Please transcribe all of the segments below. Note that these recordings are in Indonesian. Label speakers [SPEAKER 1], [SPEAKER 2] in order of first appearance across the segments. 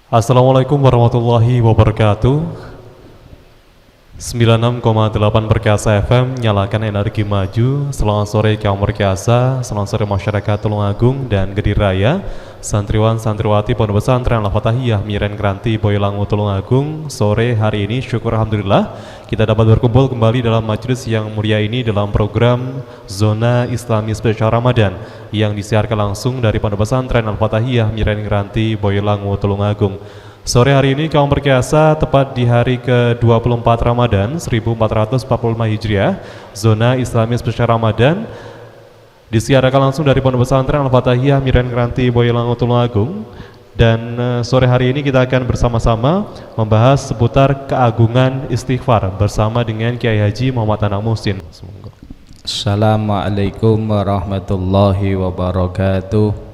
[SPEAKER 1] Assalamualaikum warahmatullahi wabarakatuh. 96,8 Perkasa FM, nyalakan energi maju. Selamat sore kaum perkasa, selamat sore masyarakat Tulungagung dan Kediri Raya, santriwan santriwati Pondok Pesantren Al-Fatahiyah Miren Kranti Boyolali Tulungagung. Sore hari ini syukur alhamdulillah kita dapat berkumpul kembali dalam majelis yang mulia ini dalam program Zona Islami Spesial Ramadan yang disiarkan langsung dari Pondok Pesantren Al-Fatahiyah Miren Kranti Boyolali Tulungagung. Sore hari ini kaum perkasa, tepat di hari ke-24 Ramadan 1445 Hijriah, Zona Islami Spesial Ramadan disiarkan langsung dari Pondok Pesantren Al-Fatahiyah Miren Kranti Boyolali Tulungagung. Dan sore hari ini kita akan bersama-sama membahas seputar keagungan istighfar bersama dengan Kiai Haji Muhammad Anak Muhsin.
[SPEAKER 2] Assalamualaikum warahmatullahi wabarakatuh.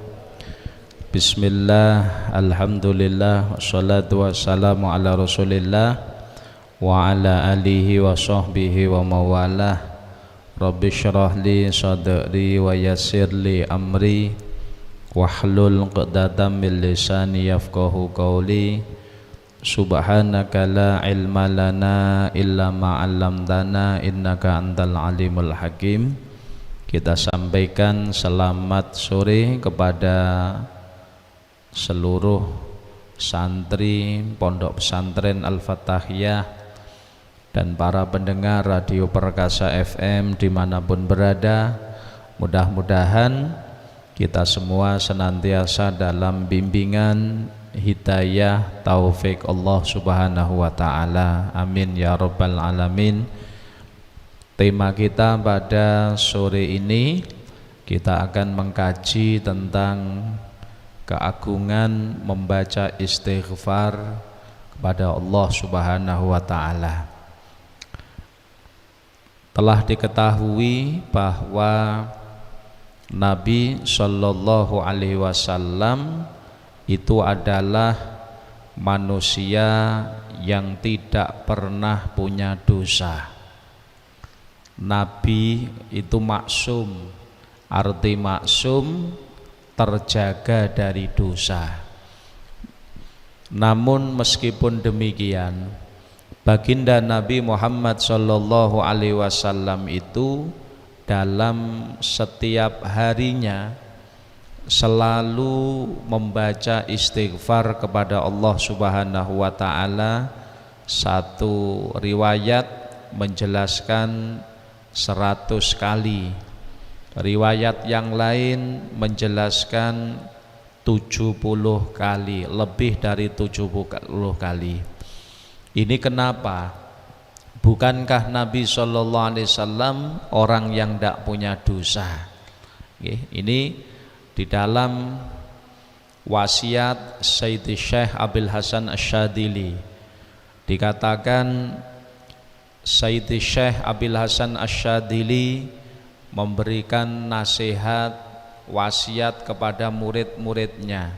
[SPEAKER 2] Bismillah, alhamdulillah, wassalatu wassalamu ala rasulillah wa ala alihi wa sahbihi wa mawalah. Rabbi syrah li sadri wa yassir li amri wahlul 'uqdatam min lisani yafqahu qawli. Subhanaka la ilma lana illa ma 'allamtana innaka antal alimul hakim. Kita sampaikan selamat sore kepada seluruh santri Pondok Pesantren Al-Fatahiyah dan para pendengar Radio Perkasa FM dimanapun berada. Mudah-mudahan kita semua senantiasa dalam bimbingan hidayah taufik Allah Subhanahu wa ta'ala. Amin ya rabbal alamin. Tema kita pada sore ini, kita akan mengkaji tentang keagungan membaca istighfar kepada Allah Subhanahu wa ta'ala. Telah diketahui bahwa Nabi Shallallahu Alaihi Wasallam itu adalah manusia yang tidak pernah punya dosa. Nabi itu maksum, arti maksum terjaga dari dosa. Namun meskipun demikian, baginda Nabi Muhammad sallallahu alaihi wasallam itu dalam setiap harinya selalu membaca istighfar kepada Allah Subhanahu wa ta'ala. Satu riwayat menjelaskan 100 kali, riwayat yang lain menjelaskan 70 kali, lebih dari 70 kali. Ini kenapa? Bukankah Nabi Shallallahu Alaihi Wasallam orang yang tidak punya dosa? Ini di dalam wasiat Sayyidi Syekh Abil Hasan Asyadili dikatakan, Sayyidi Syekh Abil Hasan Asyadili memberikan nasihat wasiat kepada murid-muridnya,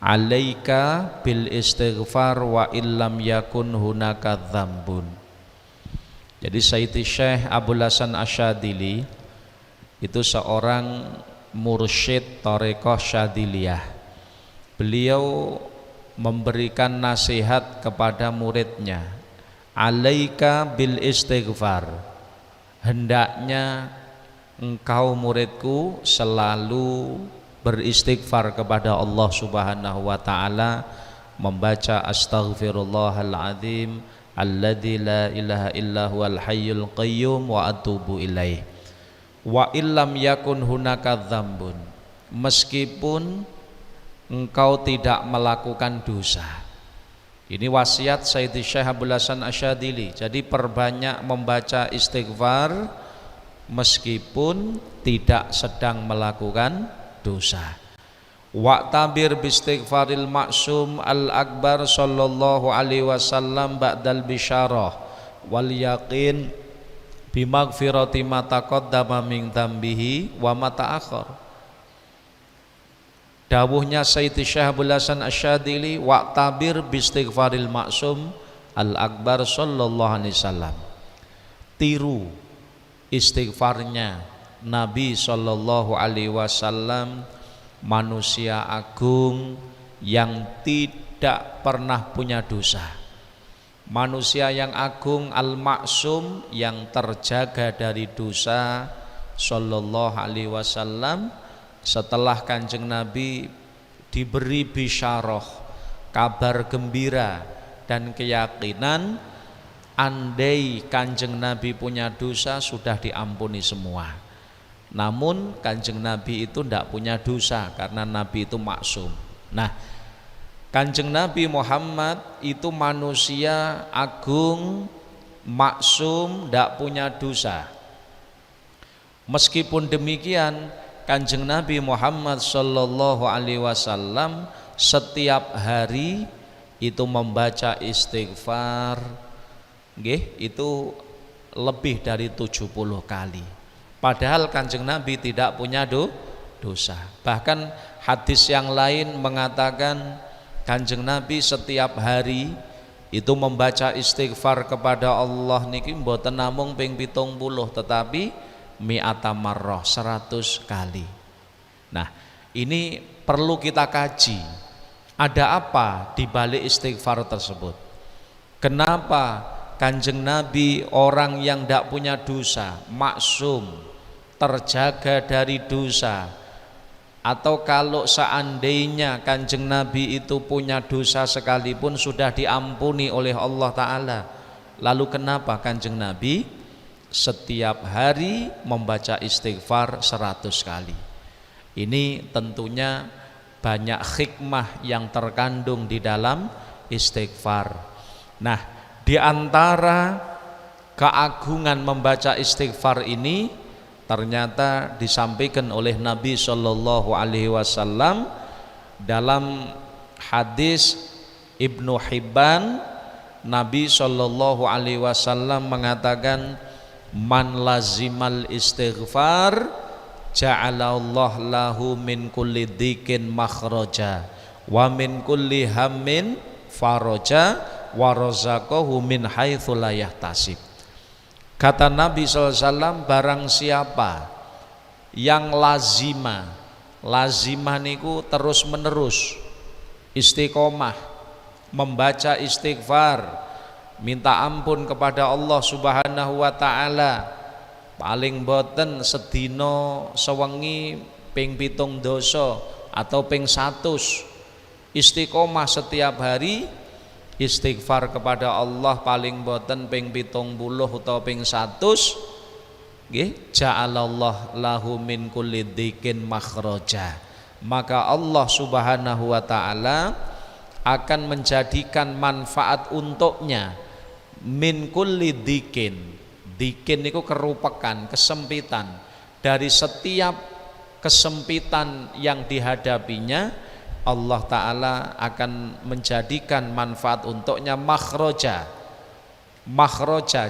[SPEAKER 2] alaika bil istighfar wa illam yakun hunaka dzambun. Jadi Sayyidi Syekh Abul Hasan Asyadili itu seorang mursyid Thariqah Syadiliyah. Beliau memberikan nasihat kepada muridnya, alaika bil istighfar, hendaknya engkau muridku selalu beristighfar kepada Allah Subhanahu wa ta'ala, membaca astaghfirullahal azim alladzi la ilaha illa huwal hayyul qayyum wa atubu ilaih. Wa illam yakun hunaka dzambun, meskipun engkau tidak melakukan dosa. Ini wasiat Sayyidi Syekh Abul Hasan Asyadili. Jadi perbanyak membaca istighfar meskipun tidak sedang melakukan dosa. Wa'tabir bistighfaril maksum al-akbar sallallahu alaihi wasallam ba'dal bisyarah wal yaqin bimaghfirati ma taqaddama min dzambihi wa ma ta'akhkhar. Dawuhnya Sayyidi Syekh Abul Hasan Asyadili, wa'tabir bistighfaril maksum al-akbar sallallahu alaihi wasallam. Tiru istighfarnya Nabi sallallahu alaihi wasallam, manusia agung yang tidak pernah punya dosa. Manusia yang agung al-maksum yang terjaga dari dosa sallallahu alaihi wasallam. Setelah Kanjeng Nabi diberi bisyarah, kabar gembira dan keyakinan, andai Kanjeng Nabi punya dosa sudah diampuni semua. Namun Kanjeng Nabi itu tidak punya dosa karena Nabi itu maksum. Nah, Kanjeng Nabi Muhammad itu manusia agung, maksum, tidak punya dosa. Meskipun demikian, Kanjeng Nabi Muhammad sallallahu alaihi wasallam setiap hari itu membaca istighfar, itu lebih dari 70 kali. Padahal Kanjeng Nabi tidak punya dosa. Bahkan hadis yang lain mengatakan Kanjeng Nabi setiap hari itu membaca istighfar kepada Allah niki mboten namung ping 70, tetapi mi'ata marrah, 100 kali. Nah, ini perlu kita kaji. Ada apa di balik istighfar tersebut? Kenapa Kanjeng Nabi orang yang tidak punya dosa, maksum, terjaga dari dosa? Atau kalau seandainya Kanjeng Nabi itu punya dosa sekalipun sudah diampuni oleh Allah Ta'ala, lalu kenapa Kanjeng Nabi setiap hari membaca istighfar 100 kali? Ini tentunya banyak hikmah yang terkandung di dalam istighfar. Nah, di antara keagungan membaca istighfar ini ternyata disampaikan oleh Nabi Shallallahu Alaihi Wasallam dalam hadis Ibnu Hibban. Nabi Shallallahu Alaihi Wasallam mengatakan, man lazimal istighfar ja'alallah lahu min kulli dzikin makhraja wa min kulli hammin faraja wa razaqahu min haitsu la yahtasib. Kata Nabi SAW, barang siapa yang lazimah niku terus menerus istiqomah membaca istighfar, minta ampun kepada Allah Subhanahu wa Ta'ala, paling boten sedina sewengi ping 7 dosa atau ping 100, istiqomah setiap hari istighfar kepada Allah paling boten ping 70 atau ping 100, nggih, ja'alallah lahu min kulli dzikin makhraja, maka Allah Subhanahu wa Ta'ala akan menjadikan manfaat untuknya min kulli dzikin. Dzikin itu kerupakan kesempitan. Dari setiap kesempitan yang dihadapinya, Allah Ta'ala akan menjadikan manfaat untuknya makhroja,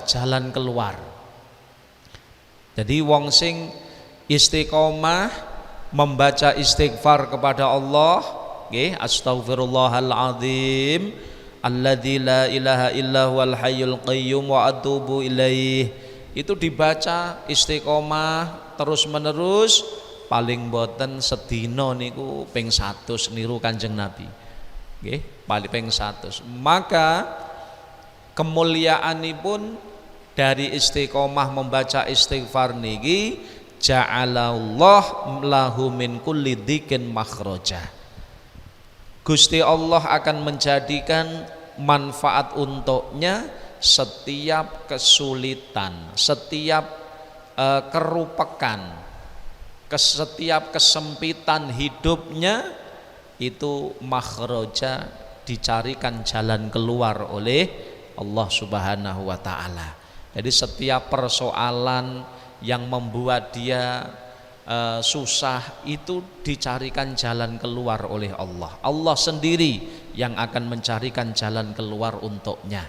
[SPEAKER 2] jalan keluar. Jadi wong sing istiqomah membaca istighfar kepada Allah, astaghfirullahaladzim alladzi la ilaha illa huwal hayyul qayyum wa atubu ilaih, itu dibaca istiqomah terus menerus, paling boten sedina niku ping 100 niru Kanjeng Nabi, paling ping 100. Maka kemuliaanipun dari istiqomah membaca istighfar niki, ja'alallah lahu min kulli dzikin makhraja. Gusti Allah akan menjadikan manfaat untuknya setiap kesulitan, setiap kerupakan, setiap kesempitan hidupnya itu makhraja, dicarikan jalan keluar oleh Allah Subhanahu wa Ta'ala. Jadi setiap persoalan yang membuat dia susah itu dicarikan jalan keluar oleh Allah. Allah sendiri yang akan mencarikan jalan keluar untuknya.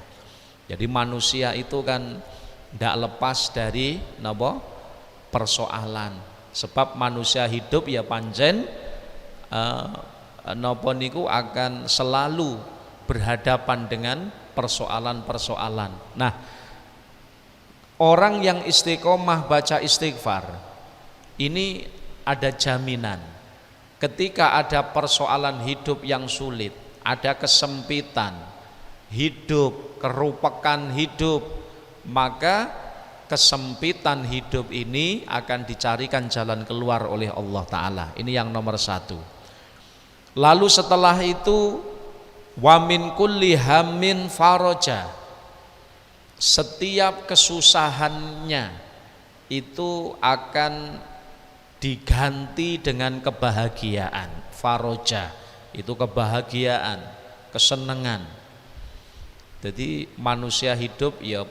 [SPEAKER 2] Jadi manusia itu kan tidak lepas dari persoalan. Sebab manusia hidup ya pancen napa niku akan selalu berhadapan dengan persoalan-persoalan. Nah, orang yang istiqomah baca istighfar ini ada jaminan ketika ada persoalan hidup yang sulit, ada kesempitan hidup, kerupakan hidup, maka kesempitan hidup ini akan dicarikan jalan keluar oleh Allah Ta'ala. Ini yang nomor satu. Lalu setelah itu, wa min kulli hammin faraja, setiap kesusahannya itu akan diganti dengan kebahagiaan. Faraja itu kebahagiaan, kesenangan. Jadi manusia hidup ya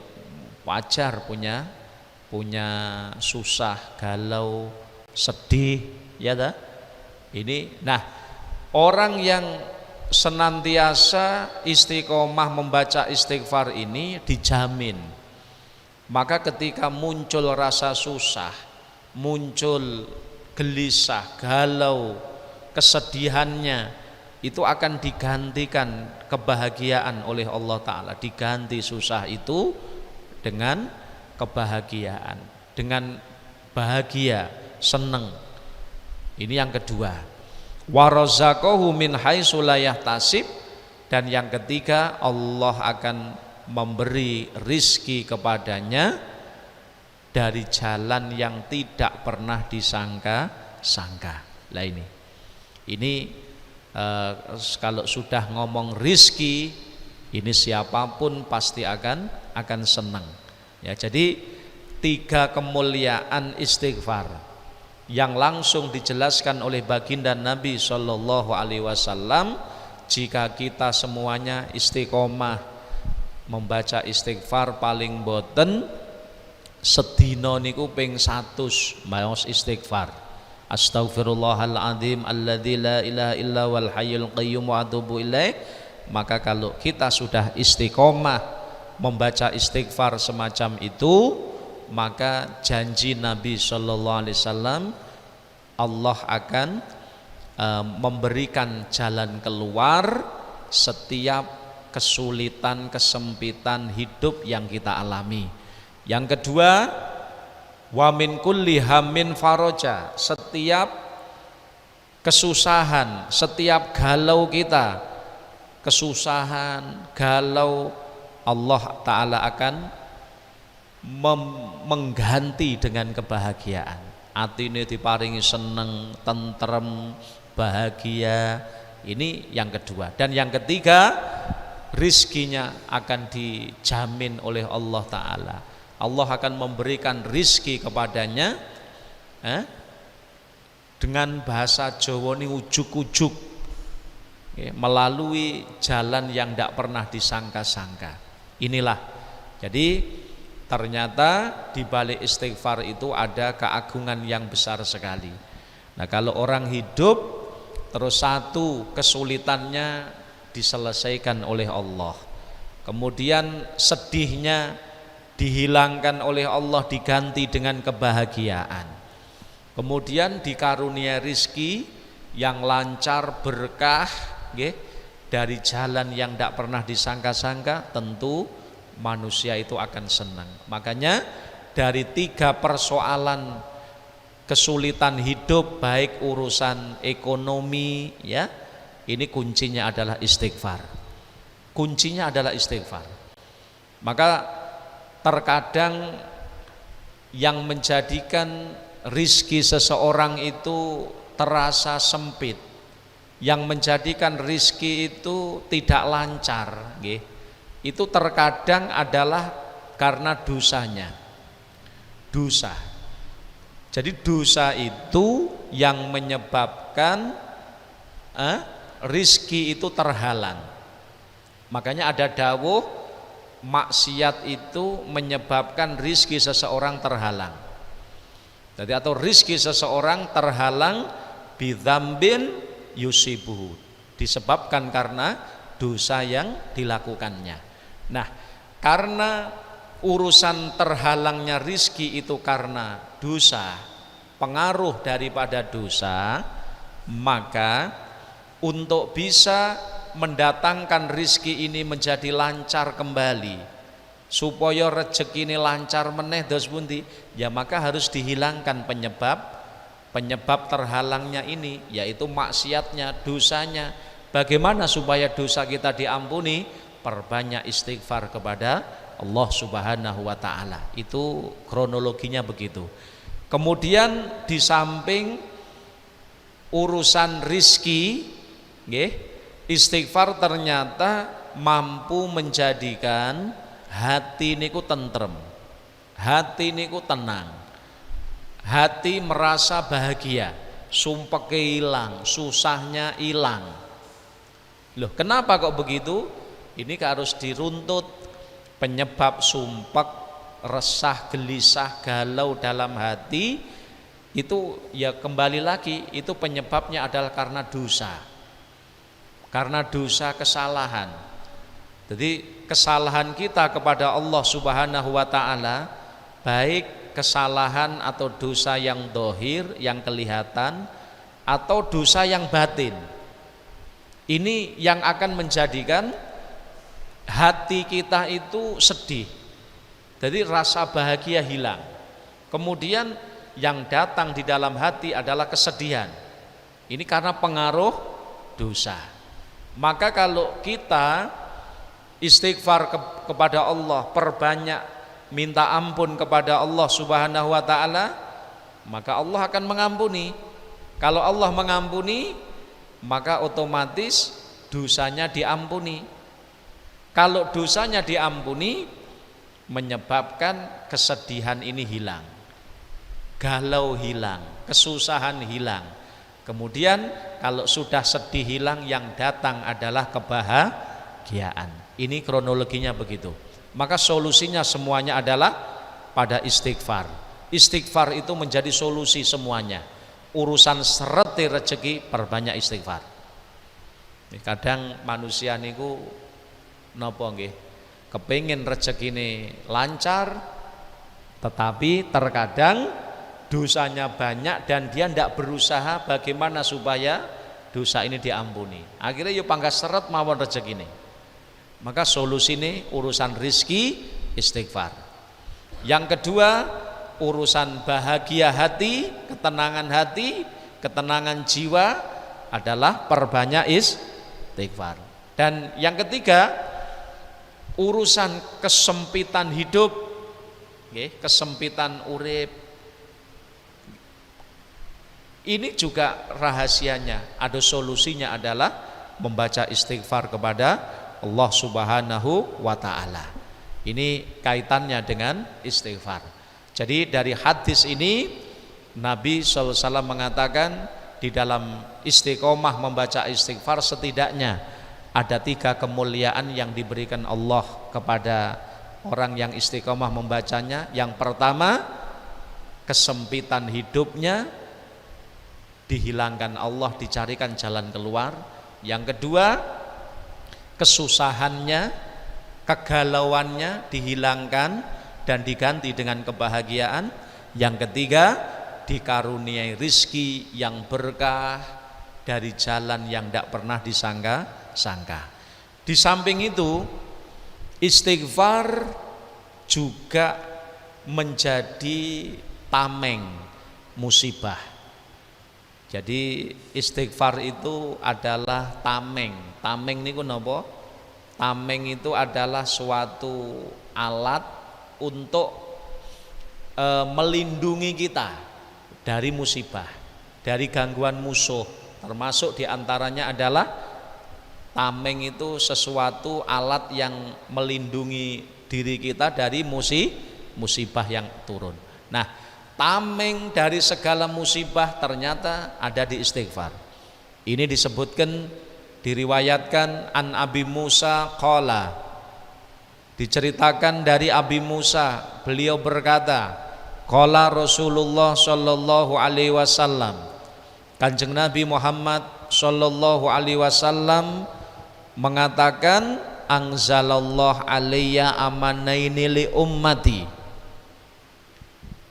[SPEAKER 2] wajar punya susah, galau, sedih, ya dah. Ini, nah, orang yang senantiasa istiqomah membaca istighfar ini dijamin. Maka ketika muncul rasa susah, muncul gelisah, galau, kesedihannya, itu akan digantikan kebahagiaan oleh Allah Ta'ala. Diganti susah itu dengan kebahagiaan, dengan bahagia, seneng. Ini yang kedua. Wa razaqahu min haitsu la yahtasib, dan yang ketiga Allah akan memberi rizki kepadanya dari jalan yang tidak pernah disangka-sangka. Lah ini kalau sudah ngomong rizki, ini siapapun pasti akan senang. Ya, jadi 3 kemuliaan istighfar yang langsung dijelaskan oleh baginda Nabi Shallallahu Alaihi Wasallam. Jika kita semuanya istiqomah membaca istighfar, paling boten sedina niku ping 100 maos istighfar. Astaghfirullahaladzim alladzi la ilaha illa wal hayyul qayyum wa atubu ilaih. Maka kalau kita sudah istiqomah membaca istighfar semacam itu, maka janji Nabi Shallallahu Alaihi Wasallam, Allah akan memberikan jalan keluar setiap kesulitan, kesempitan hidup yang kita alami. Yang kedua, wa min kulli hammin faraja, setiap kesusahan, setiap galau kita, kesusahan, galau, Allah Ta'ala akan mengganti dengan kebahagiaan. Atine diparingi seneng, tentrem, bahagia. Ini yang kedua. Dan yang ketiga, rizkinya akan dijamin oleh Allah Ta'ala. Allah akan memberikan rizki kepadanya dengan bahasa Jawa ini ujuk-ujuk, melalui jalan yang tidak pernah disangka-sangka. Inilah, jadi ternyata di balik istighfar itu ada keagungan yang besar sekali. Nah, kalau orang hidup terus satu kesulitannya diselesaikan oleh Allah, kemudian sedihnya dihilangkan oleh Allah, diganti dengan kebahagiaan, kemudian dikarunia rizki yang lancar, berkah, dari jalan yang tidak pernah disangka-sangka, tentu manusia itu akan senang. Makanya dari 3 persoalan kesulitan hidup, baik urusan ekonomi, ya, ini kuncinya adalah istighfar. Kuncinya adalah istighfar. Maka terkadang yang menjadikan rizki seseorang itu terasa sempit, yang menjadikan rizki itu tidak lancar, itu terkadang adalah karena dosanya. Dosa. Jadi dosa itu yang menyebabkan rizki itu terhalang. Makanya ada dawuh, maksiat itu menyebabkan rizki seseorang terhalang. Jadi atau rizki seseorang terhalang bidzambin yusibuhu, disebabkan karena dosa yang dilakukannya. Nah, karena urusan terhalangnya rizki itu karena dosa, pengaruh daripada dosa, maka untuk bisa mendatangkan rizki ini menjadi lancar kembali, supaya rezeki ini lancar meneh dos pundi, ya maka harus dihilangkan penyebab penyebab terhalangnya ini yaitu maksiatnya, dosanya. Bagaimana supaya dosa kita diampuni? Perbanyak istighfar kepada Allah Subhanahu wa taala. Itu kronologinya begitu. Kemudian di samping urusan rizki, istighfar ternyata mampu menjadikan hati niku tentrem, hati niku tenang, hati merasa bahagia, sumpeke hilang, susahnya hilang. Loh, kenapa kok begitu? Ini harus diruntut penyebab sumpek, resah, gelisah, galau dalam hati. Itu ya kembali lagi, itu penyebabnya adalah karena dosa. Karena dosa, kesalahan. Jadi kesalahan kita kepada Allah Subhanahu wa taala, baik kesalahan atau dosa yang dohir, yang kelihatan, atau dosa yang batin, ini yang akan menjadikan hati kita itu sedih. Jadi rasa bahagia hilang. Kemudian yang datang di dalam hati adalah kesedihan. Ini karena pengaruh dosa. Maka kalau kita istighfar kepada Allah, perbanyak minta ampun kepada Allah Subhanahu wa taala, maka Allah akan mengampuni. Kalau Allah mengampuni, maka otomatis dosanya diampuni. Kalau dosanya diampuni, menyebabkan kesedihan ini hilang, galau hilang, kesusahan hilang. Kemudian kalau sudah sedih hilang, yang datang adalah kebahagiaan. Ini kronologinya begitu. Maka solusinya semuanya adalah pada istighfar. Istighfar itu menjadi solusi semuanya. Urusan sereti rezeki, perbanyak istighfar. Kadang manusia niku napa nggih, kepengin rezekine lancar, tetapi terkadang dosanya banyak dan dia tidak berusaha bagaimana supaya dosa ini diampuni. Akhirnya yo pangkas seret mawon rezekine. Maka solusi ini urusan rizki, istighfar. Yang kedua, urusan bahagia hati, ketenangan jiwa adalah perbanyak istighfar. Dan yang ketiga, urusan kesempitan hidup, kesempitan urip, ini juga rahasianya, ada solusinya adalah membaca istighfar kepada Allah Subhanahu wa ta'ala. Ini kaitannya dengan istighfar. Jadi dari hadis ini Nabi SAW mengatakan di dalam istiqomah membaca istighfar setidaknya ada 3 kemuliaan yang diberikan Allah kepada orang yang istiqomah membacanya. Yang pertama, kesempitan hidupnya dihilangkan Allah, dicarikan jalan keluar. Yang kedua, kesusahannya, kegalauannya dihilangkan dan diganti dengan kebahagiaan. Yang ketiga, dikaruniai rizki yang berkah dari jalan yang tidak pernah disangka-sangka. Di samping itu, istighfar juga menjadi tameng musibah. Jadi istighfar itu adalah tameng. Tameng niku napa? Tameng itu adalah suatu alat untuk melindungi kita dari musibah, dari gangguan musuh. Termasuk diantaranya adalah tameng itu sesuatu alat yang melindungi diri kita dari musibah yang turun. Nah, tameng dari segala musibah ternyata ada di istighfar. Ini disebutkan, diriwayatkan an Abi Musa qala, diceritakan dari Abi Musa, beliau berkata, qala Rasulullah sallallahu alaihi wasallam, Kanjeng Nabi Muhammad sallallahu alaihi wasallam mengatakan, anzalallah alayya amanaini li ummati.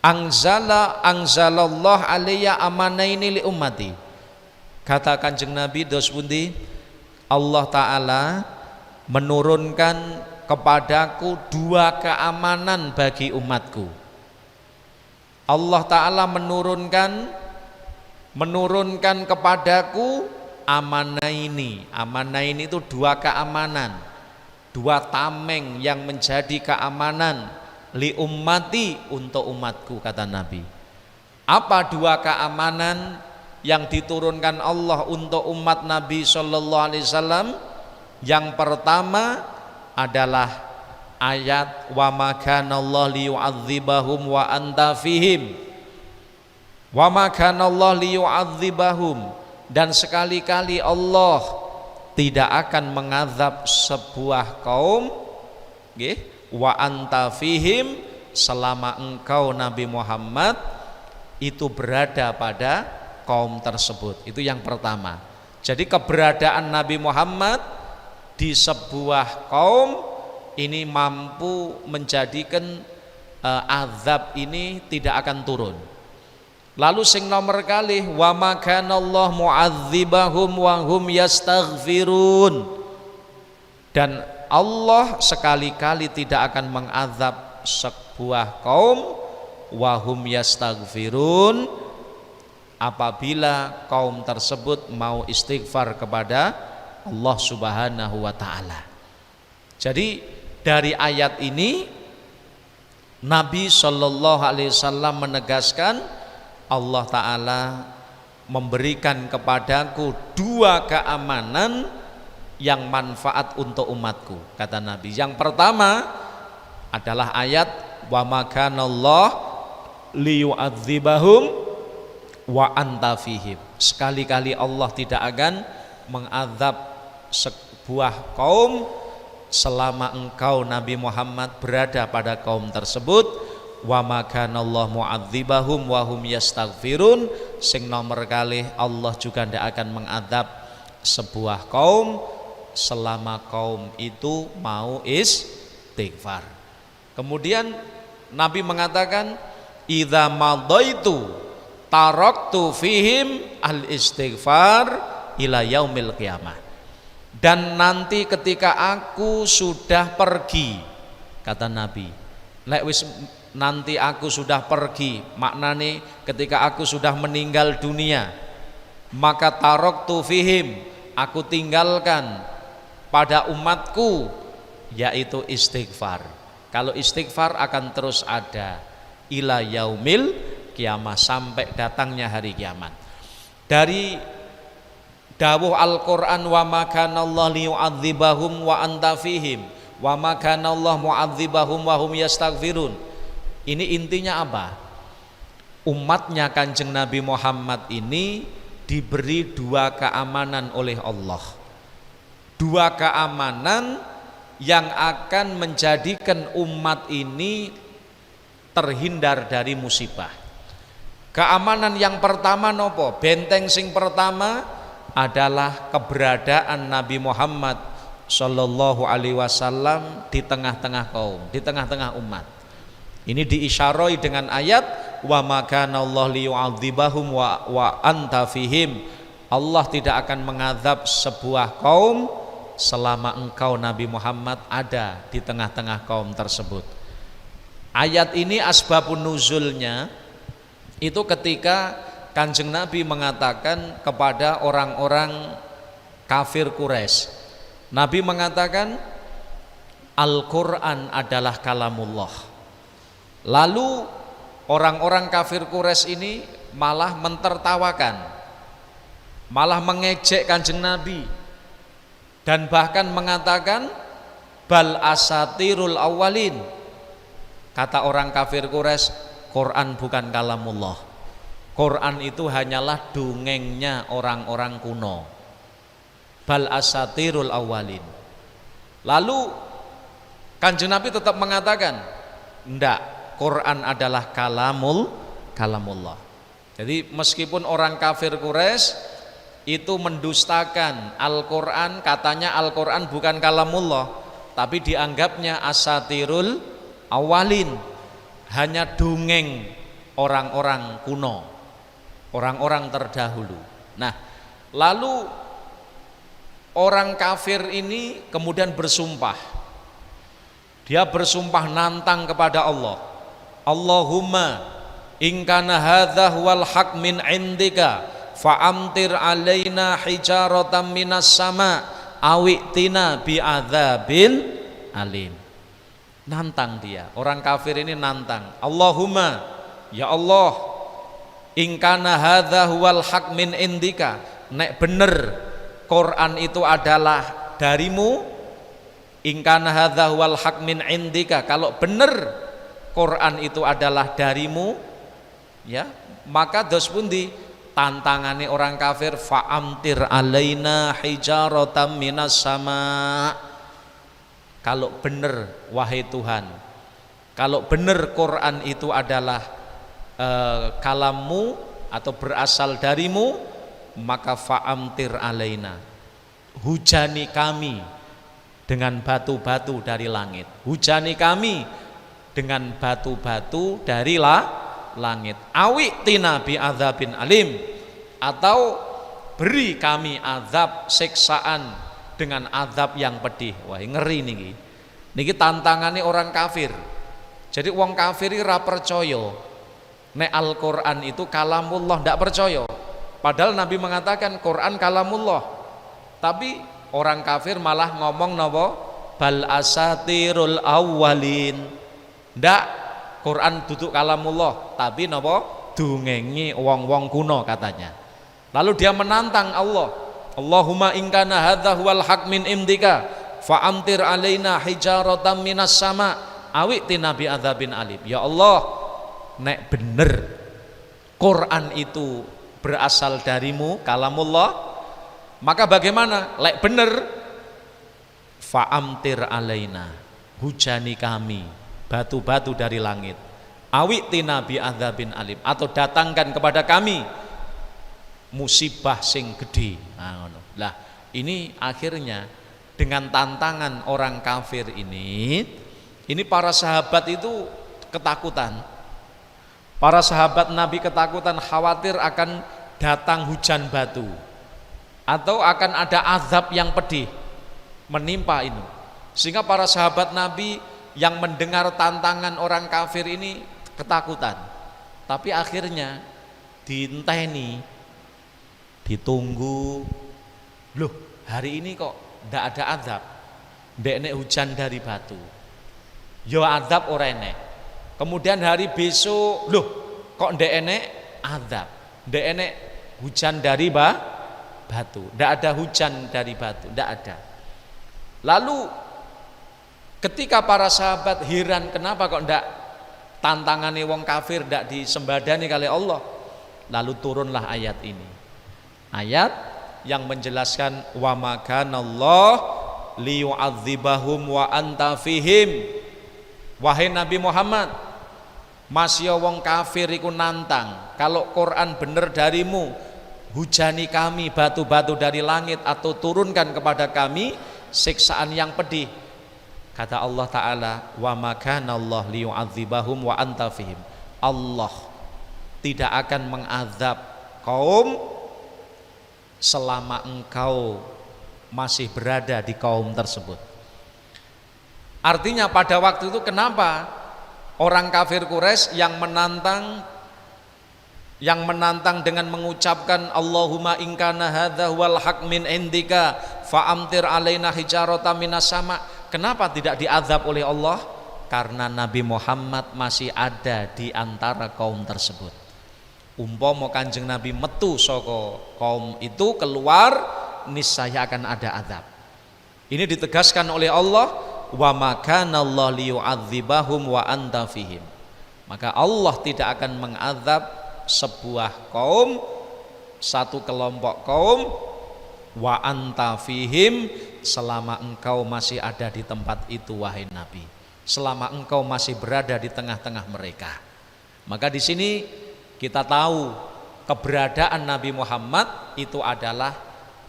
[SPEAKER 2] Anzalallah alayya amanaini li ummati. Kata Kanjeng Nabi, dos pundi? Allah Ta'ala menurunkan kepadaku 2 keamanan bagi umatku. Allah Ta'ala menurunkan menurunkan kepadaku amanaini. Amanaini itu dua keamanan, dua tameng yang menjadi keamanan li ummati, untuk umatku, kata Nabi. Apa dua keamanan yang diturunkan Allah untuk umat Nabi sallallahu alaihi wasallam? Yang pertama adalah ayat wa ma kana Allah liyu'adzibahum wa anta fihim. Wa ma kana Allah liyu'adzibahum, dan sekali-kali Allah tidak akan mengazab sebuah kaum wa anta fihim, selama engkau Nabi Muhammad itu berada pada kaum tersebut. Itu yang pertama. Jadi keberadaan Nabi Muhammad di sebuah kaum ini mampu menjadikan azab ini tidak akan turun. Lalu sing nomor kali wa ma kana Allah mu'adzibahum wa hum yastaghfirun, dan Allah sekali-kali tidak akan mengazab sebuah kaum wa hum yastaghfirun, apabila kaum tersebut mau istighfar kepada Allah Subhanahu wa taala. Jadi dari ayat ini Nabi sallallahu alaihi wasallam menegaskan Allah taala memberikan kepadaku dua keamanan yang manfaat untuk umatku, kata Nabi. Yang pertama adalah ayat wa ma kana Allah liyu'adzibahum wa anta fihim. Sekali-kali Allah tidak akan mengazab sebuah kaum selama engkau Nabi Muhammad berada pada kaum tersebut. Wa ma kana Allah mu'adzibahum wa hum yastaghfirun, sing nomor kali Allah juga tidak akan mengazab sebuah kaum selama kaum itu mau istighfar. Kemudian Nabi mengatakan idza madaitu taraktu fihim al istighfar ila yaumil qiyamah, dan nanti ketika aku sudah pergi, kata Nabi, lek wis nanti aku sudah pergi, maknane ketika aku sudah meninggal dunia, maka taraktu fihim, aku tinggalkan pada umatku yaitu istighfar. Kalau istighfar akan terus ada ila yaumil kiamah, sampai datangnya hari kiamat. Dari dawuh Al-Qur'an wa ma kana Allah liyu'adzibahum wa anta fihim wa ma kana Allah mu'adzibahum wa hum yastaghfirun. Ini intinya apa? Umatnya Kanjeng Nabi Muhammad ini diberi dua keamanan oleh Allah. Dua keamanan yang akan menjadikan umat ini terhindar dari musibah. Keamanan yang pertama nopo? Benteng sing pertama adalah keberadaan Nabi Muhammad sallallahu alaihi wasallam di tengah-tengah kaum, di tengah-tengah umat. Ini diisyarai dengan ayat wa ma kana Allah liyu'adzibahum wa anta fihim. Allah tidak akan mengazab sebuah kaum selama engkau Nabi Muhammad ada di tengah-tengah kaum tersebut. Ayat ini asbabun nuzulnya itu ketika Kanjeng Nabi mengatakan kepada orang-orang kafir Quraisy. Nabi mengatakan Al-Qur'an adalah kalamullah. Lalu orang-orang kafir Quraisy ini malah mentertawakan, malah mengejek Kanjeng Nabi, dan bahkan mengatakan bal asatirul awwalin. Kata orang kafir Quraisy, Quran bukan kalamullah, Quran itu hanyalah dongengnya orang-orang kuno. Bal asatirul awwalin. Lalu Kanjeng Nabi tetap mengatakan enggak, Quran adalah kalamullah. Jadi meskipun orang kafir Quraisy itu mendustakan Al-Quran, katanya Al-Quran bukan kalamullah, tapi dianggapnya asatirul awalin, hanya dongeng orang-orang kuno, orang-orang terdahulu. Nah, lalu orang kafir ini kemudian bersumpah. Dia bersumpah nantang kepada Allah. Allahumma in kana hadza huwal haq min indika fa'amtir alaina hijaratan minas sama awitina bi'adzabin alim. Nantang dia, orang kafir ini nantang. Allahumma, ya Allah, in kana hadza huwal haq min indika, nek bener Quran itu adalah darimu, in kana hadza huwal haq min indika, kalau bener Quran itu adalah darimu, ya, maka dos pundi tantangane orang kafir, fa'amtir alaina hijaratan minas sama. Kalau benar wahai Tuhan, kalau benar Quran itu adalah kalammu atau berasal darimu, maka fa'amtir alaina, hujani kami dengan batu-batu dari langit, hujani kami dengan batu-batu dari langit, awitina bi adzabin alim, atau beri kami azab siksaan dengan azab yang pedih. Wah, ngeri niki tantangannya orang kafir. Jadi wong kafir iki ra percaya nek Al-Qur'an itu kalamullah, ndak percaya. Padahal Nabi mengatakan Quran kalamullah. Tapi orang kafir malah ngomong napa? Bal asatirul awwalin. Ndak, Quran duduk kalamullah, tapi napa? Dungengi wong-wong kuno katanya. Lalu dia menantang Allah. Allahumma in kana hadza huwal haq min indika fa'amtir alaina hijaratan minas sama awitina bi adzabin alim. Ya Allah, nek bener Quran itu berasal darimu, kalamullah, maka bagaimana? Lek bener, fa'amtir alaina, hujani kami batu-batu dari langit, awitina bi adzabin alim, atau datangkan kepada kami musibah sing gede. Lah, ini akhirnya dengan tantangan orang kafir ini para sahabat itu ketakutan. Para sahabat Nabi ketakutan, khawatir akan datang hujan batu atau akan ada azab yang pedih menimpa ini. Sehingga para sahabat Nabi yang mendengar tantangan orang kafir ini ketakutan. Tapi akhirnya diinteni, ditunggu. Loh, hari ini kok ndak ada azab, ndek nek hujan dari batu, yo azab ora enek. Kemudian hari besok, loh kok ndek enek azab, ndek enek hujan dari batu, ndak ada hujan dari batu, ndak ada. Lalu ketika para sahabat heran, kenapa kok ndak tantangane wong kafir ndak disembadani kali Allah, lalu turunlah ayat ini. Ayat yang menjelaskan wa makanallah liyu'adzibahum wa anta fihim. Wahai Nabi Muhammad, masya wong kafir iku nantang, kalau Quran bener darimu, hujani kami batu-batu dari langit atau turunkan kepada kami siksaan yang pedih. Kata Allah Ta'ala, wa makanallah liyu'adzibahum wa anta fihim. Allah tidak akan mengazab kaum selama engkau masih berada di kaum tersebut. Artinya pada waktu itu kenapa orang kafir Quraisy yang menantang dengan mengucapkan Allahumma in kana hadza huwal haq min indika fa'amtir alaina hijaratan minas sama, kenapa tidak diazab oleh Allah? Karena Nabi Muhammad masih ada di antara kaum tersebut. Umpama Kanjeng Nabi metu saka kaum itu keluar, niscaya akan ada azab. Ini ditegaskan oleh Allah, wa makanallahu liyu'adzibahum wa anta fihim. Maka Allah tidak akan mengazab sebuah kaum, satu kelompok kaum, wa anta fihim, selama engkau masih ada di tempat itu wahai Nabi, selama engkau masih berada di tengah-tengah mereka. Maka di sini kita tahu keberadaan Nabi Muhammad itu adalah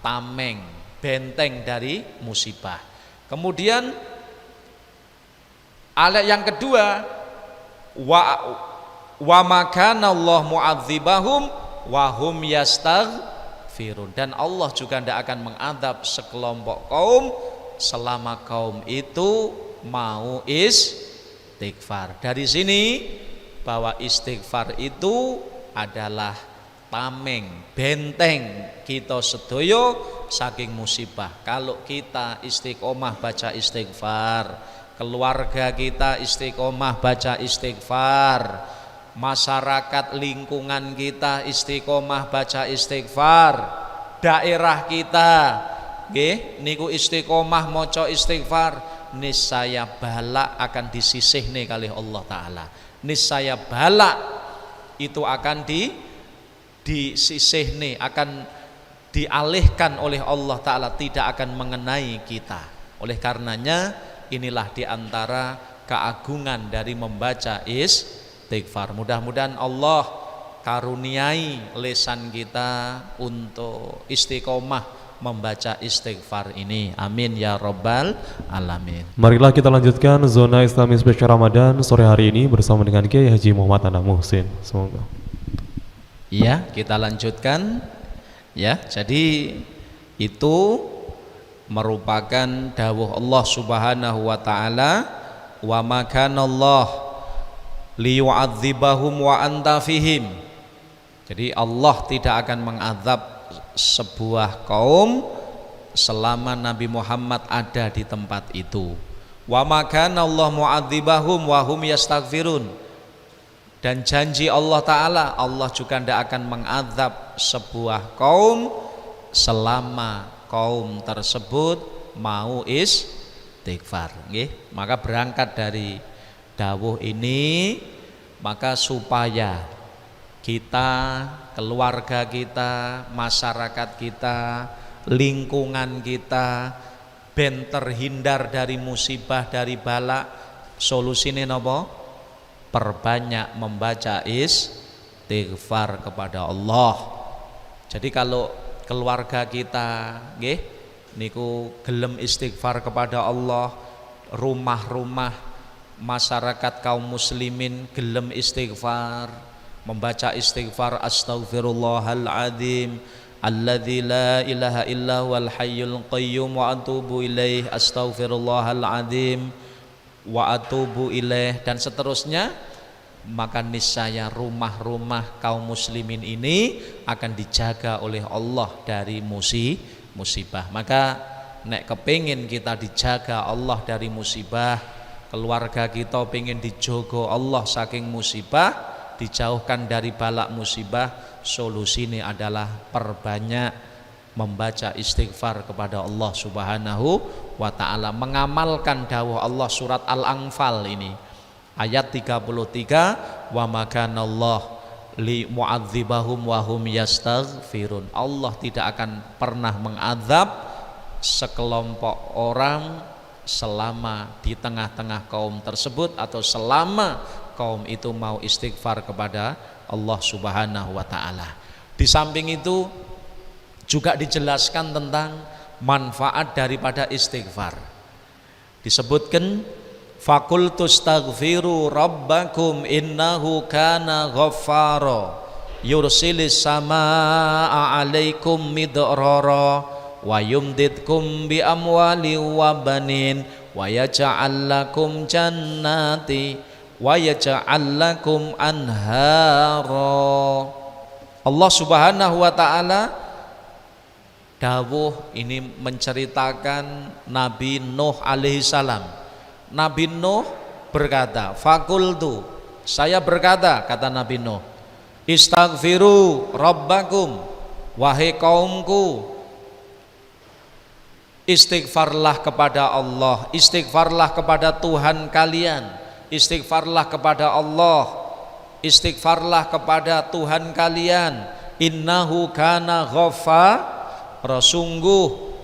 [SPEAKER 2] tameng, benteng dari musibah. Kemudian ayat yang kedua, wa makanallahu mu'adzibahum wa hum yastaghfirun, dan Allah juga tidak akan mengadab sekelompok kaum selama kaum itu mau istighfar. Dari sini bahwa istighfar itu adalah tameng, benteng kita sedaya saking musibah. Kalau kita istiqomah baca istighfar, keluarga kita istiqomah baca istighfar, masyarakat lingkungan kita istiqomah baca istighfar, daerah kita nggih niku istiqomah maca istighfar, niscaya balak akan disisihne kalih Allah taala. Niscaya balak itu akan disisihne, akan dialihkan oleh Allah taala, tidak akan mengenai kita. Oleh karenanya inilah diantara keagungan dari membaca istighfar. Mudah-mudahan Allah karuniai lisan kita untuk istiqomah membaca istighfar ini. Amin ya rabbal alamin.
[SPEAKER 1] Marilah kita lanjutkan zona Islami spesial Ramadan sore hari ini bersama dengan Kiai Haji Muhammad Anam Muhsin. Semoga.
[SPEAKER 2] Iya, kita lanjutkan. Ya, jadi itu merupakan dawuh Allah Subhanahu wa taala, wa ma kana Allah liyu'adzibahum wa anta fihim. Jadi Allah tidak akan mengazab sebuah kaum selama Nabi Muhammad ada di tempat itu. Wa ma kana Allah mu'adzibahum wa hum yastaghfirun. Dan janji Allah Ta'ala, Allah juga tidak akan mengazab sebuah kaum selama kaum tersebut mau istighfar. Maka berangkat dari dawuh ini, maka supaya kita, keluarga kita, masyarakat kita, lingkungan kita ben terhindar dari musibah, dari bala, solusinya napa? Perbanyak membaca istighfar kepada Allah. Jadi kalau keluarga kita nggih niku gelem istighfar kepada Allah, rumah-rumah masyarakat kaum muslimin gelem istighfar, membaca istighfar astaghfirullahaladzim alladzi la ilaha illa huwal hayyul qayyum wa atubu ilaih, astaghfirullahaladzim wa atubu ilaih, dan seterusnya, maka niscaya rumah-rumah kaum muslimin ini akan dijaga oleh Allah dari musibah. Maka nek kepingin kita dijaga Allah dari musibah, keluarga kita pengen dijogo Allah saking musibah, dijauhkan dari balak musibah, solusinya adalah perbanyak membaca istighfar kepada Allah Subhanahu wa ta'ala, mengamalkan dawuh Allah surat Al-Anfal ini ayat 33, wa makanallah li mu'adzibahum wa hum yastaghfirun. Allah tidak akan pernah mengazab sekelompok orang selama di tengah-tengah kaum tersebut atau selama kaum itu mau istighfar kepada Allah Subhanahu wa ta'ala. Di samping itu juga dijelaskan tentang manfaat daripada istighfar. Disebutkan faqultu astaghfiru rabbakum innahu kana ghaffara yursilis samaa'a 'alaikum midrara wa yumdidkum bi amwali wa banin wa yaj'al lakum jannati wa yaj'al lakum anhara. Allah Subhanahu wa ta'ala dawuh ini menceritakan Nabi Nuh alaihi salam. Nabi Nuh berkata, fakultu, saya berkata, kata Nabi Nuh, istaghfiru rabbakum, wahai kaumku, istighfarlah kepada Allah, istighfarlah kepada Tuhan kalian, istighfarlah kepada Allah, istighfarlah kepada Tuhan kalian, innahu kana ghaffar, sungguh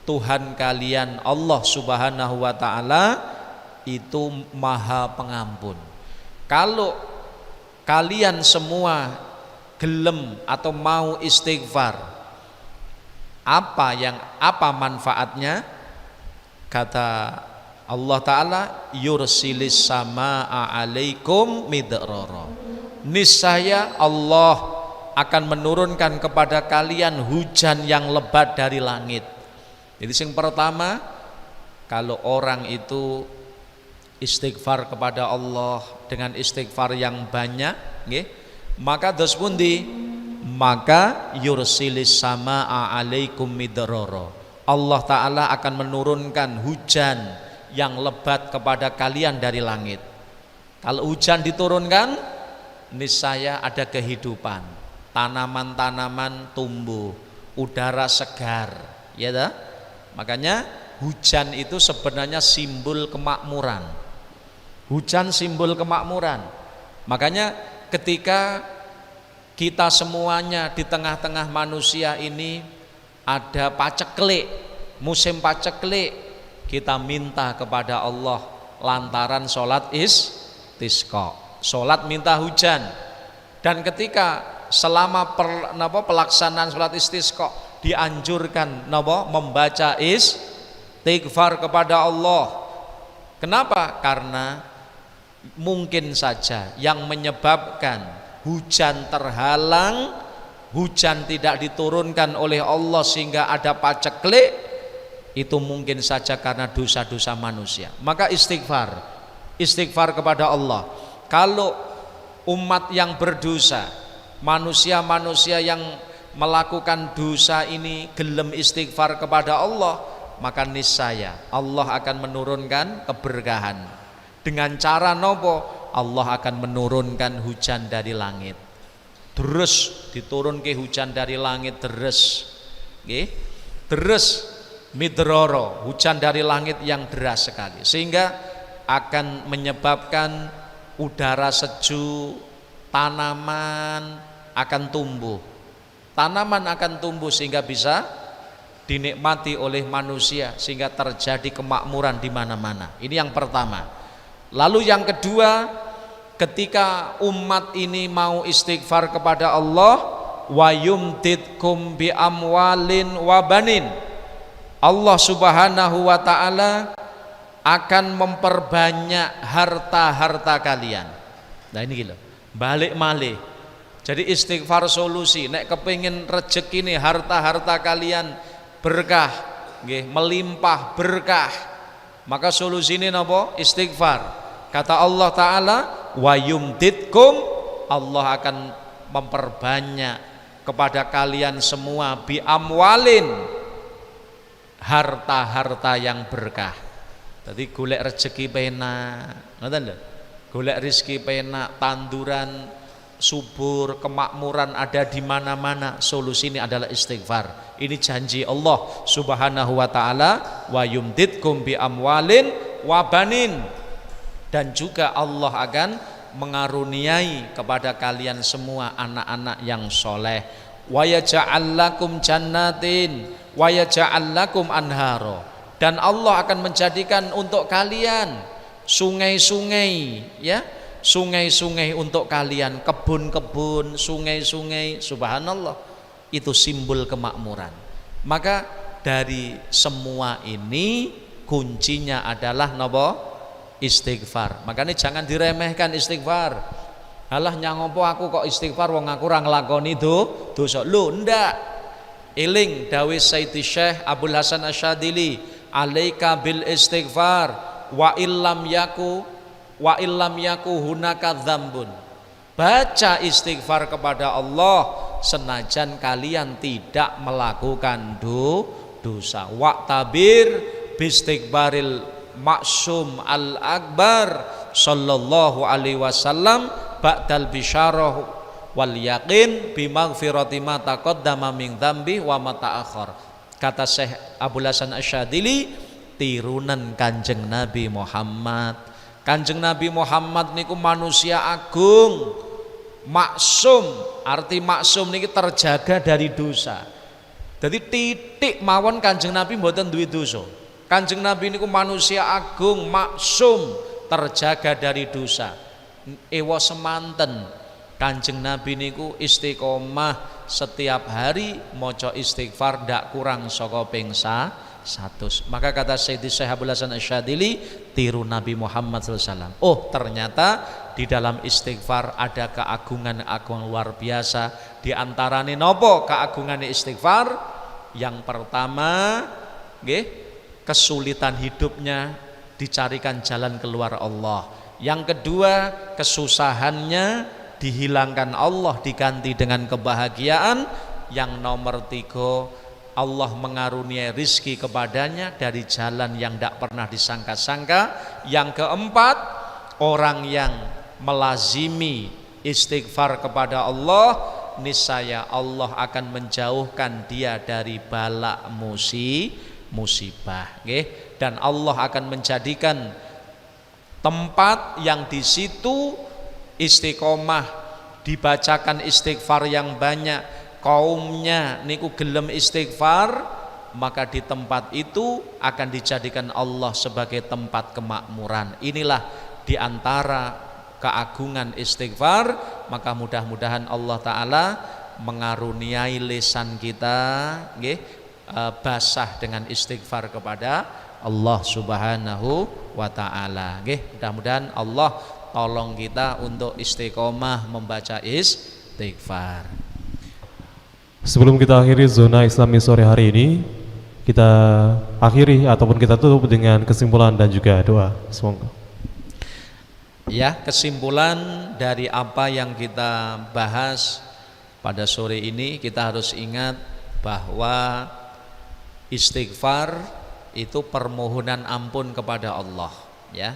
[SPEAKER 2] Tuhan kalian Allah Subhanahu wa ta'ala itu maha pengampun. Kalau kalian semua gelem atau mau istighfar, apa manfaatnya? Kata Allah Ta'ala, yursilis samaa'a 'alaikum midrara, niscaya Allah akan menurunkan kepada kalian hujan yang lebat dari langit. Jadi yang pertama, kalau orang itu istighfar kepada Allah dengan istighfar yang banyak, maka dos pundi maka yursilis samaa alaikum midrara. Allah Ta'ala akan menurunkan hujan yang lebat kepada kalian dari langit. Kalau hujan diturunkan, niscaya ada kehidupan, tanaman-tanaman tumbuh, udara segar, ya dah? Makanya hujan itu sebenarnya simbol kemakmuran. Hujan simbol kemakmuran. Makanya ketika kita semuanya di tengah-tengah manusia ini ada paceklik, musim paceklik, kita minta kepada Allah lantaran sholat istisqa, sholat minta hujan. Dan ketika selama pelaksanaan sholat istisqa dianjurkan membaca istighfar kepada Allah. Kenapa? Karena mungkin saja yang menyebabkan hujan terhalang, hujan tidak diturunkan oleh Allah sehingga ada paceklik, itu mungkin saja karena dosa-dosa manusia. Maka istighfar kepada Allah. Kalau umat yang berdosa, manusia-manusia yang melakukan dosa ini gelem istighfar kepada Allah, maka niscaya Allah akan menurunkan keberkahan. Dengan cara nopo? Allah akan menurunkan hujan dari langit. Terus diturunke hujan dari langit deres. Nggih. Deres midrara, hujan dari langit yang deras sekali. Sehingga akan menyebabkan udara sejuk, tanaman akan tumbuh. Tanaman akan tumbuh sehingga bisa dinikmati oleh manusia, sehingga terjadi kemakmuran di mana-mana. Ini yang pertama. Lalu yang kedua, ketika umat ini mau istighfar kepada Allah, wa yumdidkum bi amwalin wa banin, Allah Subhanahu wa taala akan memperbanyak harta-harta kalian. Nah ini gitu, balik malih. Jadi istighfar solusi. Nek kepingin rezeki nih, harta-harta kalian berkah, nggih, melimpah berkah, maka solusi ini napa? Istighfar. Kata Allah Ta'ala, wa yumdidkum, Allah akan memperbanyak kepada kalian semua bi amwalin, harta-harta yang berkah. Jadi golek rezeki penak, ngoten lho. Golek rezeki penak, tanduran subur, kemakmuran ada di mana-mana. Solusi ini adalah istighfar. Ini janji Allah Subhanahu wa taala, wa yumdidkum bi amwalin wa banin. Dan juga Allah akan mengaruniai kepada kalian semua anak-anak yang soleh. Wa yaj'al lakum jannatin wa yaj'al lakum anhara. Dan Allah akan menjadikan untuk kalian sungai-sungai, ya, sungai-sungai untuk kalian, kebun-kebun, sungai-sungai. Subhanallah, itu simbol kemakmuran. Maka dari semua ini kuncinya adalah napa? Istighfar. Makanya jangan diremehkan istighfar. Alah nyangopo aku kok istighfar wong aku ora nglakoni dosa. Lho ndak. Eling dawuh Sayyidi Syekh Abdul Hasan Asyadili, alaika bil istighfar wa illam yaku hunaka dzambun. Baca istighfar kepada Allah senajan kalian tidak melakukan dosa. Wa tabir bistighbaril maksum al-akbar sallallahu alaihi wasallam ba'dal bisyarah wal yaqin bimaghfirati ma taqaddama min dzambi wa ma ta'akhkhar. Kata Syekh Abdul Hasan Asyadili, tirunan Kanjeng Nabi Muhammad. Kanjeng Nabi Muhammad niku manusia agung, maksum. Arti maksum niki terjaga dari dosa. Jadi titik mawon Kanjeng Nabi mboten duwe dosa. Kanjeng Nabi niku manusia agung, maksum, terjaga dari dosa. Ewa semanten Kanjeng Nabi niku istiqomah setiap hari maca istighfar ndak kurang saka ping 100. Maka kata Sayyidi Syekh Abdul Hasan Asyadili, tiru Nabi Muhammad SAW. Oh ternyata di dalam istighfar ada keagungan-agungan luar biasa. Di antaranya nopo keagungan istighfar? Yang pertama, nggih, kesulitan hidupnya dicarikan jalan keluar Allah. Yang kedua, kesusahannya dihilangkan Allah diganti dengan kebahagiaan. Yang nomor 3, Allah mengaruniai rizki kepadanya dari jalan yang tidak pernah disangka-sangka. Yang keempat, orang yang melazimi istighfar kepada Allah, niscaya Allah akan menjauhkan dia dari bala musibah, dan Allah akan menjadikan tempat yang di situ istiqomah, dibacakan istighfar yang banyak, kaumnya niku gelem istighfar, maka di tempat itu akan dijadikan Allah sebagai tempat kemakmuran. Inilah diantara keagungan istighfar. Maka mudah-mudahan Allah Ta'ala mengaruniai lisan kita basah dengan istighfar kepada Allah Subhanahu wa Ta'ala. Mudah-mudahan Allah tolong kita untuk istiqomah membaca istighfar.
[SPEAKER 1] Sebelum kita akhiri zona Islami sore hari ini, kita akhiri ataupun kita tutup dengan kesimpulan dan juga doa. Semoga
[SPEAKER 2] ya, kesimpulan dari apa yang kita bahas pada sore ini, kita harus ingat bahwa istighfar itu permohonan ampun kepada Allah, ya.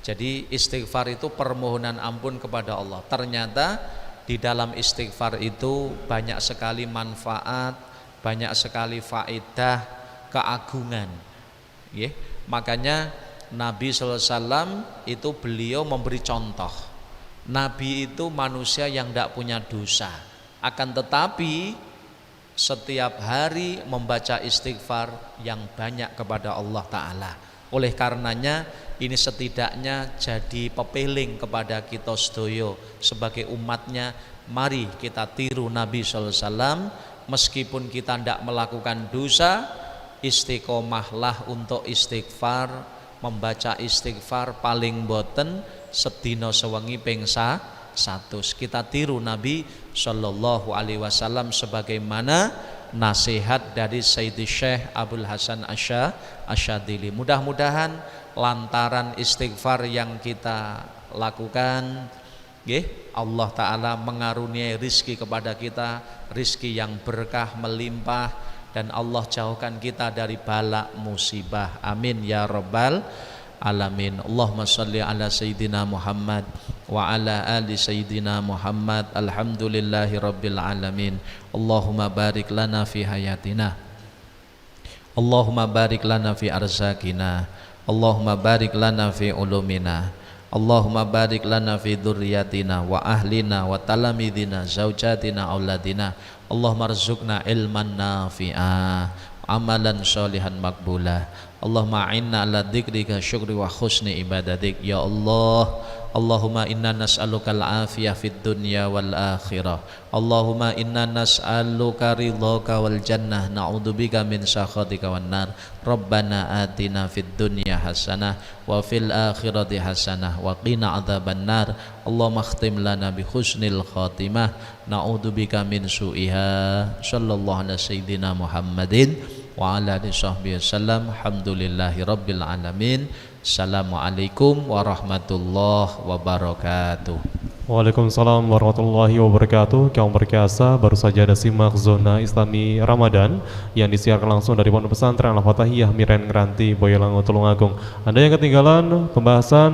[SPEAKER 2] Jadi istighfar itu permohonan ampun kepada Allah. Ternyata di dalam istighfar itu banyak sekali manfaat, banyak sekali faedah, keagungan, ya. Makanya Nabi SAW itu beliau memberi contoh. Nabi itu manusia yang tidak punya dosa, akan tetapi setiap hari membaca istighfar yang banyak kepada Allah Ta'ala. Oleh karenanya ini setidaknya jadi pepeling kepada kita sedoyo sebagai umatnya. Mari kita tiru Nabi SAW. Meskipun kita tidak melakukan dosa, istiqomahlah untuk istighfar, membaca istighfar paling boten sedina sewengi ping 100. Kita tiru Nabi Shallallahu Alaihi Wasallam sebagaimana nasihat dari Sayyidi Syekh Abdul Hasan Asyadili. Mudah-mudahan lantaran istighfar yang kita lakukan, Allah Ta'ala mengaruniai rizki kepada kita, rizki yang berkah melimpah, dan Allah jauhkan kita dari bala musibah. Amin ya rabbal alamin. Allahumma shalli ala sayyidina Muhammad wa ala ali sayyidina Muhammad. Alhamdulillahi rabbil alamin. Allahumma barik lana fi hayatina, Allahumma barik lana fi arzakina, Allahumma barik lana fi ulumina, Allahumma barik lana fi dzurriyyatina wa ahlina wa talamidina zaujatina auladina. Allahumma rzuqna ilman nafi'a, amalan sholihan makbulah. Allahumma inna ala dzikrika syukri wa husni ibadatik. Ya Allah, Allahumma inna nas'aluka al-afiyah fid dunya wal akhirah. Allahumma inna nas'aluka ridhaka wal jannah, na'udzubika min sakhatika wan nar. Rabbana atina fid dunya hasanah wa fil akhirati hasanah wa qina adzaban nar. Allahumma khtim lana bi husnil khatimah, na'udzubika min su'iha. Sallallahu ala sayyidina Muhammadin wa ala alihi sahbihi wasallam. Alhamdulillahi rabbil alamin. Assalamualaikum warahmatullahi wabarakatuh.
[SPEAKER 1] Waalaikumsalam warahmatullahi wabarakatuh. Kaum berkiasa, baru saja ada simak zona Islami Ramadan yang disiarkan langsung dari Pondok Pesantren Al-Fatahiyah Miren Ngranti, Boyolali, Tulungagung. Anda yang ketinggalan pembahasan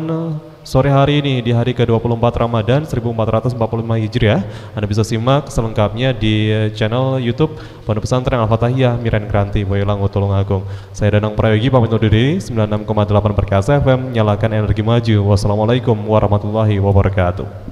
[SPEAKER 1] sore hari ini di hari ke-24 Ramadan 1445 Hijriah, Anda bisa simak selengkapnya di channel YouTube Pondok Pesantren Al-Fatahiyah Miren Ngranti, Boyolali, Tulungagung. Saya Danang Prayogi pamit undur diri. 96,8 Berkas FM, nyalakan energi maju. Wassalamualaikum warahmatullahi wabarakatuh.